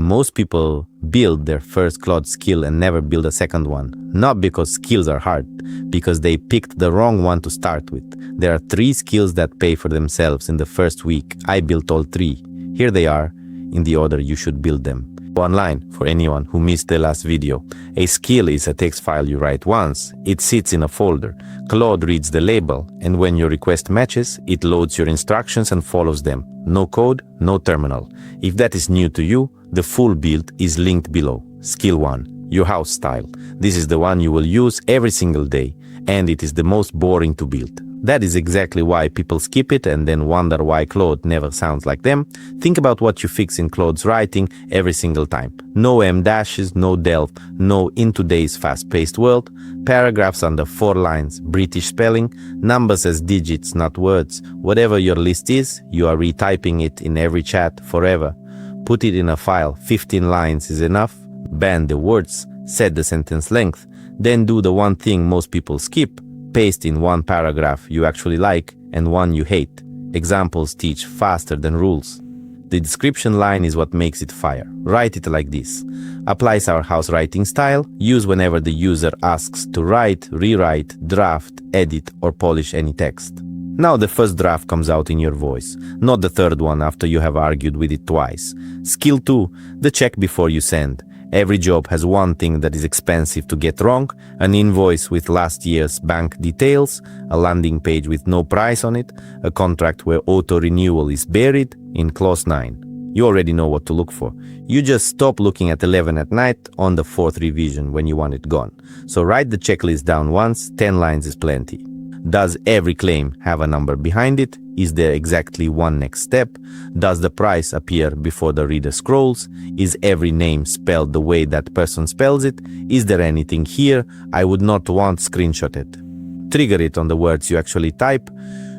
Most people build their first Claude skill and never build a second one. Not because skills are hard, because they picked the wrong one to start with. There are 3 skills that pay for themselves in the first week. I built all 3. Here they are, in the order you should build them. Online, for anyone who missed the last video. A skill is a text file you write once. It sits in a folder. Claude reads the label, and when your request matches, it loads your instructions and follows them. No code, no terminal. If that is new to you, the full build is linked below. Skill 1, your house style. This is the one you will use every single day, and it is the most boring to build. That is exactly why people skip it and then wonder why Claude never sounds like them. Think about what you fix in Claude's writing every single time. No em dashes, no delve, no in today's fast-paced world, paragraphs under 4 lines, British spelling, numbers as digits, not words. Whatever your list is, you are retyping it in every chat forever. Put it in a file, 15 lines is enough. Ban the words, set the sentence length, then do the one thing most people skip. Paste in one paragraph you actually like and one you hate. Examples teach faster than rules. The description line is what makes it fire. Write it like this. Applies our house writing style. Use whenever the user asks to write, rewrite, draft, edit, or polish any text. Now the first draft comes out in your voice, not the third one after you have argued with it twice. Skill 2, the check before you send. Every job has one thing that is expensive to get wrong, an invoice with last year's bank details, a landing page with no price on it, a contract where auto-renewal is buried in clause 9. You already know what to look for. You just stop looking at 11 at night on the 4th revision when you want it gone. So write the checklist down once, 10 lines is plenty. Does every claim have a number behind it? Is there exactly one next step? Does the price appear before the reader scrolls? Is every name spelled the way that person spells it? Is there anything here I would not want screenshotted? Trigger it on the words you actually type.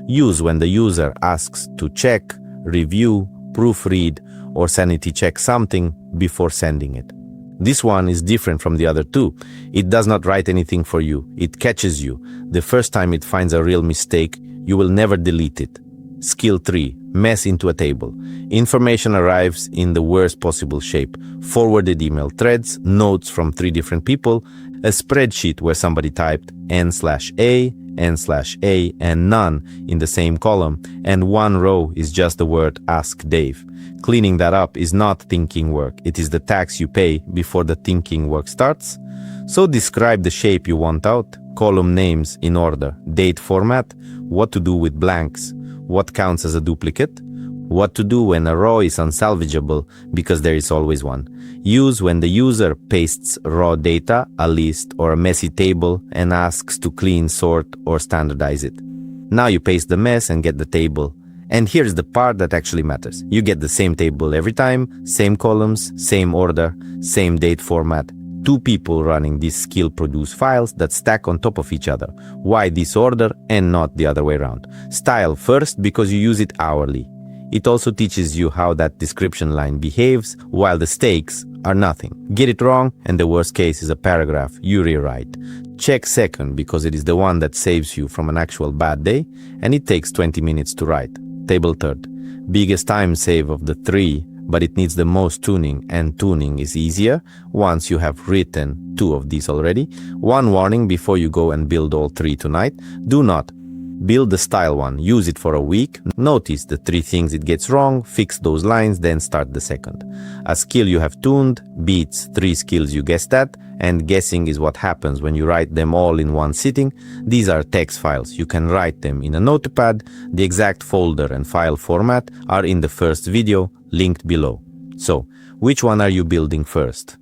Use when the user asks to check, review, proofread, or sanity check something before sending it. This one is different from the other 2. It does not write anything for you. It catches you. The first time it finds a real mistake, you will never delete it. Skill 3. Mess into a table. Information arrives in the worst possible shape. Forwarded email threads, notes from 3 different people, a spreadsheet where somebody typed n/a, n/a, and none in the same column, and one row is just the word Ask Dave. Cleaning that up is not thinking work. It is the tax you pay before the thinking work starts. So describe the shape you want out, column names in order, date format, what to do with blanks, what counts as a duplicate, what to do when a row is unsalvageable because there is always one. Use when the user pastes raw data, a list, or a messy table and asks to clean, sort, or standardize it. Now you paste the mess and get the table. And here's the part that actually matters. You get the same table every time, same columns, same order, same date format. 2 people running this skill produce files that stack on top of each other. Why this order and not the other way around? Style first because you use it hourly. It also teaches you how that description line behaves, while the stakes are nothing. Get it wrong and the worst case is a paragraph you rewrite. Check second because it is the one that saves you from an actual bad day, and it takes 20 minutes to write. Table third. Biggest time save of the 3, but it needs the most tuning, and tuning is easier once you have written 2 of these already. One warning before you go and build all 3 tonight. Do not build the style one. Use it for a week. Notice the 3 things it gets wrong, fix those lines, then start the second. A skill you have tuned beats 3 skills you guessed at, and guessing is what happens when you write them all in one sitting. These are text files. You can write them in a notepad. The exact folder and file format are in the first video, linked below. So, which one are you building first?